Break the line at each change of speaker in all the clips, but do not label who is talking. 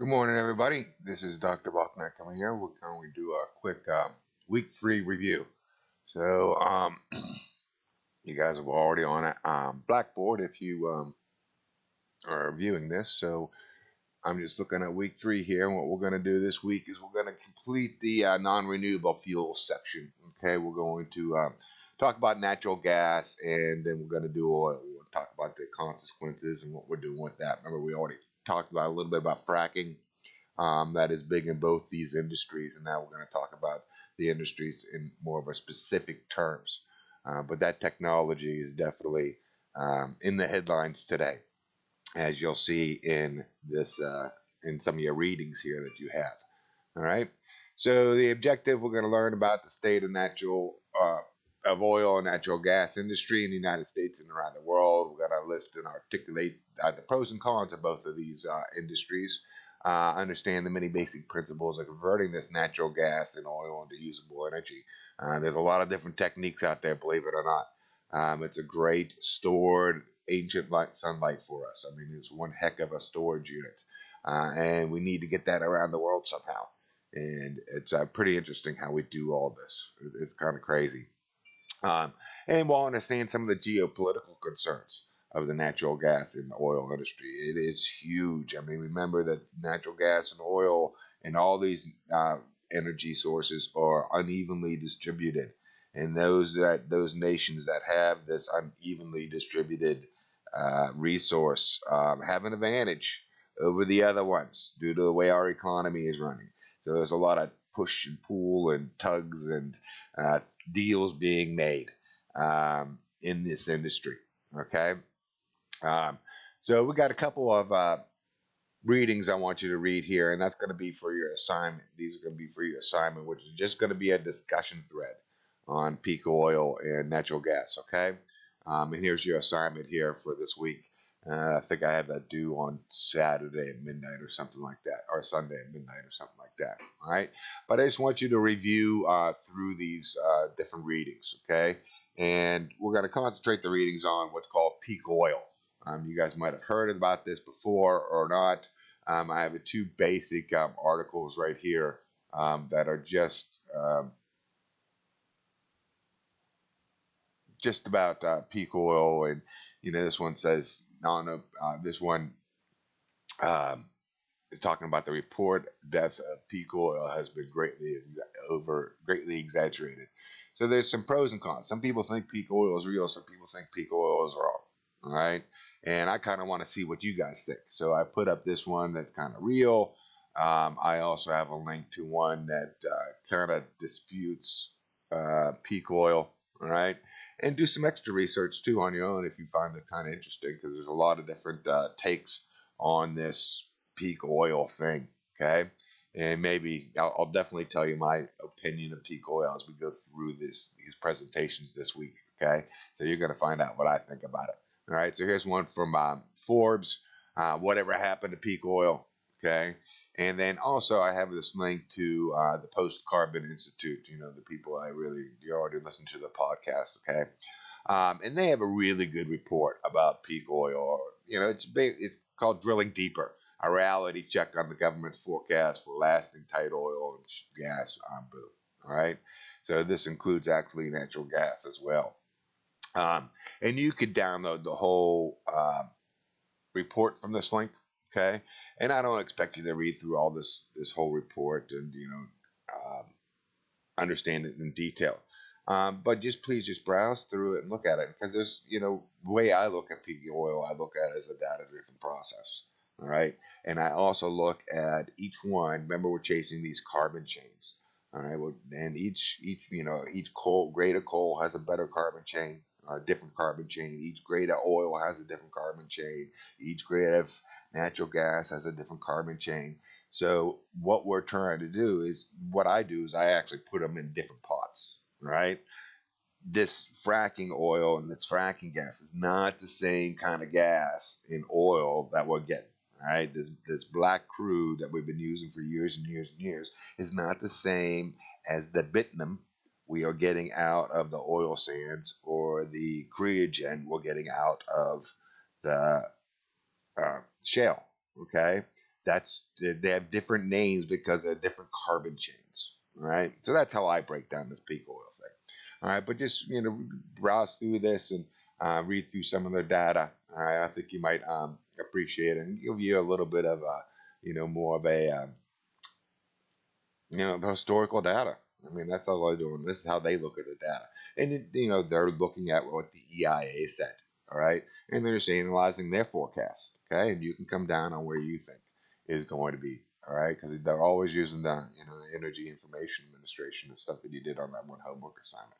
Good morning, everybody. This is Dr. Balkner coming here. We're going to do a quick week 3 review. So, you guys are already on a Blackboard if you are viewing this. So, I'm just looking at week 3 here. And what we're going to do this week is we're going to complete the non renewable fuel section. Okay, we're going to talk about natural gas and then we're going to do oil. We'll talk about the consequences and what we're doing with that. Remember, we already talked about a little bit about fracking. That is big in both these industries, and now we're going to talk about the industries in more of a specific terms. But that technology is definitely in the headlines today, as you'll see in this in some of your readings here that you have. All right. So the objective, we're going to learn about the state of of oil and natural gas industry in the United States and around the world. We're going to list and articulate the pros and cons of both of these industries. Understand the many basic principles of converting this natural gas and oil into usable energy. There's a lot of different techniques out there, believe it or not. It's a great stored ancient sunlight for us. I mean, it's one heck of a storage unit, and we need to get that around the world somehow. And it's pretty interesting how we do all this. It's kind of crazy. Um, and we'll understand some of the geopolitical concerns of the natural gas and oil industry. It is huge. I mean, remember that natural gas and oil and all these energy sources are unevenly distributed, and those nations that have this unevenly distributed resource have an advantage over the other ones due to the way our economy is running. So there's a lot of push and pull and tugs and deals being made in this industry. Okay. Um, so we got a couple of readings I want you to read here, and that's going to be for your assignment. These are going to be for your assignment, which is just going to be a discussion thread on peak oil and natural gas. Okay. And here's your assignment here for this week. I think I had that due on Saturday at midnight or something like that, or Sunday at midnight or something like that. All right. But I just want you to review through these different readings. Okay. And we're going to concentrate the readings on what's called peak oil. You guys might have heard about this before or not. I have two basic articles right here that are just about peak oil, and this one says no. This one is talking about the report death of peak oil has been greatly exaggerated. So there's some pros and cons. Some people think peak oil is real. Some people think peak oil is wrong. All right. And I kind of want to see what you guys think. So I put up this one that's kind of real. I also have a link to one that kind of disputes peak oil. All right. And do some extra research too on your own if you find it kind of interesting, because there's a lot of different takes on this peak oil thing. Okay. And maybe I'll definitely tell you my opinion of peak oil as we go through these presentations this week. Okay. So you're going to find out what I think about it. All right, so here's one from Forbes. Whatever happened to peak oil? Okay, and then also I have this link to the Post Carbon Institute. The people you already listened to the podcast. Okay, and they have a really good report about peak oil. It's called Drilling Deeper, a reality check on the government's forecast for lasting tight oil and gas boom. All right, so this includes actually natural gas as well. And you could download the whole report from this link. Okay, and I don't expect you to read through all this whole report and understand it in detail. But please just browse through it and look at it, because there's the way I look at peak oil, I look at it as a data-driven process. All right, and I also look at each one. Remember, we're chasing these carbon chains. All right, well, and each grade of coal has a better carbon chain, a different carbon chain. Each grade of oil has a different carbon chain. Each grade of natural gas has a different carbon chain. So what we're trying to do is, what I do is I actually put them in different pots. Right? This fracking oil and this fracking gas is not the same kind of gas in oil that we're getting. All right, this black crude that we've been using for years and years and years is not the same as the bitumen we are getting out of the oil sands, or the creogen we're getting out of the shale. Okay, They have different names because they're different carbon chains. All right, so that's how I break down this peak oil thing. All right, but just browse through this and read through some of the data. All right, I think you might appreciate it and give you a little bit of more of a historical data. I mean, that's all they're doing. This is how they look at the data, and they're looking at what the EIA said. All right, and they're just analyzing their forecast. Okay, and you can come down on where you think is going to be. All right, because they're always using the Energy Information Administration and stuff that you did on that one homework assignment.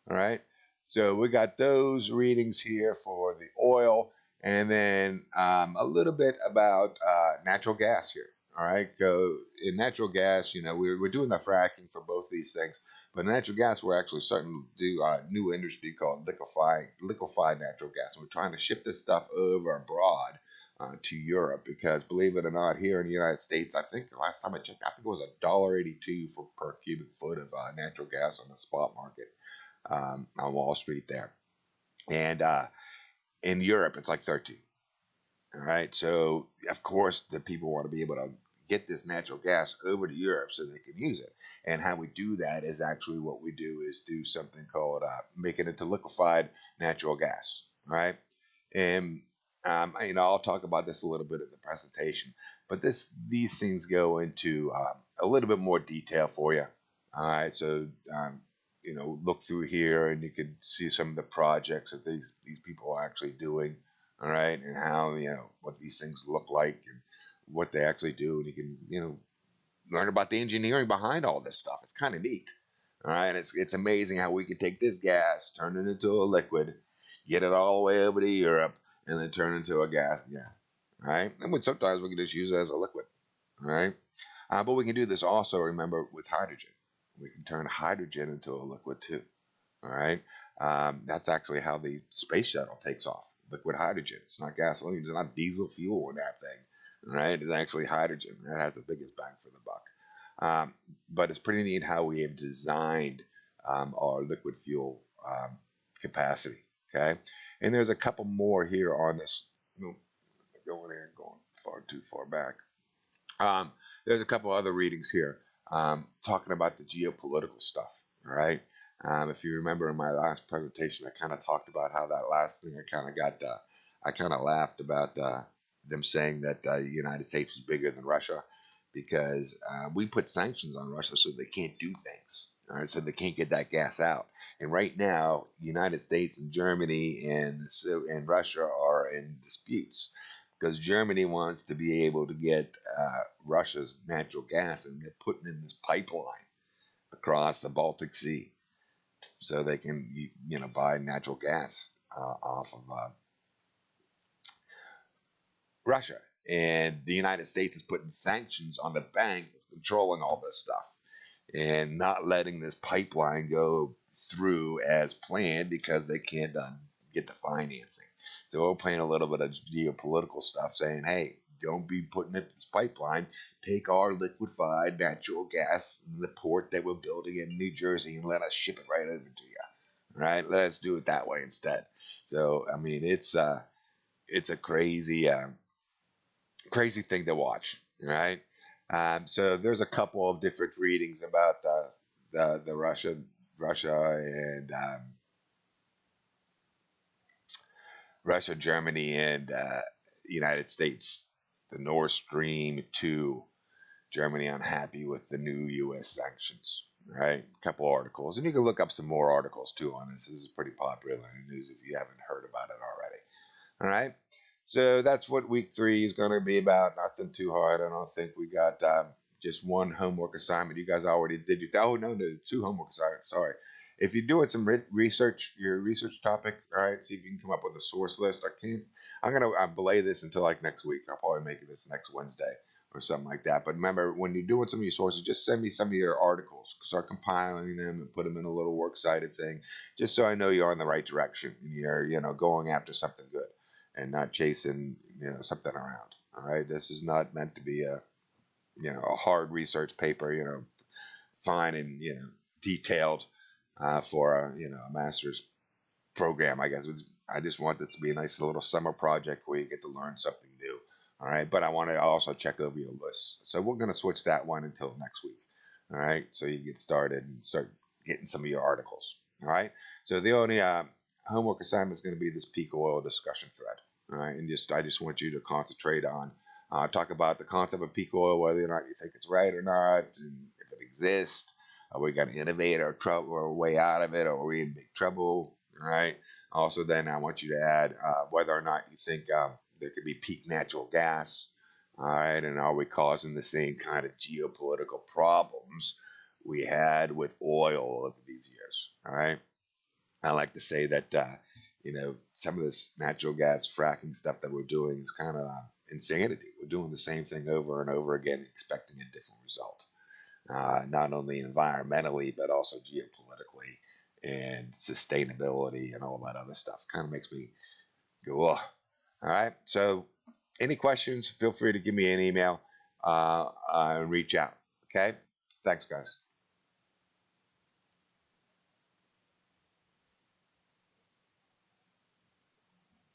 All right. So we got those readings here for the oil, and then a little bit about natural gas here. All right. So in natural gas, we're doing the fracking for both these things, but natural gas, we're actually starting to do a new industry called liquefied natural gas. And we're trying to ship this stuff over abroad to Europe because, believe it or not, here in the United States, I think the last time I checked, I think it was $1.82 per cubic foot of natural gas on the spot market on Wall Street there. And in Europe, it's like 13. All right. So, of course, the people want to be able to get this natural gas over to Europe so they can use it. And how we do that is actually what we do is do something called making it to liquefied natural gas. All right. And I'll talk about this a little bit in the presentation, but these things go into a little bit more detail for you. All right, so look through here and you can see some of the projects that these people are actually doing. All right, and how what these things look like and what they actually do, and you can learn about the engineering behind all this stuff. It's kind of neat. All right, and it's amazing how we can take this gas, turn it into a liquid, get it all the way over to Europe, and then turn it into a gas again. Right? And sometimes we can just use it as a liquid. Right? But we can do this also, remember, with hydrogen. We can turn hydrogen into a liquid too. All right? That's actually how the space shuttle takes off. Liquid hydrogen. It's not gasoline. It's not diesel fuel in that thing. Right? It's actually hydrogen. That has the biggest bang for the buck. But it's pretty neat how we have designed our liquid fuel capacity. Okay, and there's a couple more here on this. Going there and going far too far back. There's a couple other readings here talking about the geopolitical stuff. All right. If you remember in my last presentation, I kind of talked about how that last thing I kind of laughed about them saying that the United States was bigger than Russia because we put sanctions on Russia so they can't do things. All right, so they can't get that gas out. And right now, United States and Germany and Russia are in disputes because Germany wants to be able to get Russia's natural gas, and they're putting in this pipeline across the Baltic Sea so they can buy natural gas off of Russia. And the United States is putting sanctions on the bank that's controlling all this stuff and not letting this pipeline go through as planned because they can't get the financing. So we're playing a little bit of geopolitical stuff saying, hey, don't be putting it this pipeline. Take our liquefied natural gas in the port that we're building in New Jersey and let us ship it right over to you. Right? Let's do it that way instead. So, I mean, it's a crazy crazy thing to watch, right? So there's a couple of different readings about the Russia and Russia, Germany, and United States. The Nord Stream 2. Germany unhappy with the new U.S. sanctions. Right? A couple articles, and you can look up some more articles too on this. This is pretty popular in the news if you haven't heard about it already. All right. So that's what week 3 is going to be about. Nothing too hard. I don't think we got just one homework assignment. You guys already did your no, 2 homework assignments. Sorry. If you're doing some research, your research topic, all right, see if you can come up with a source list. I'm going to belay this until like next week. I'll probably make this next Wednesday or something like that. But remember, when you're doing some of your sources, just send me some of your articles. Start compiling them and put them in a little works cited thing, just so I know you're in the right direction and you're going after something good and not chasing something around. All right, this is not meant to be a hard research paper, fine and detailed for a master's program. I guess I just want this to be a nice little summer project where you get to learn something new. All right, but I want to also check over your list. So we're going to switch that one until next week. All right, so you get started and start getting some of your articles. All right, so the only homework assignment is going to be this peak oil discussion thread. All right, and I just want you to concentrate on talk about the concept of peak oil, whether or not you think it's right or not, and if it exists. Are we going to innovate our way out of it, or are we in big trouble? All right. Also, then I want you to add whether or not you think there could be peak natural gas. All right, and are we causing the same kind of geopolitical problems we had with oil over these years? All right, I like to say that some of this natural gas fracking stuff that we're doing is kind of insanity. We're doing the same thing over and over again, expecting a different result, not only environmentally but also geopolitically and sustainability and all that other stuff. Kind of makes me go, oh. All right. So, any questions? Feel free to give me an email and reach out. Okay. Thanks, guys.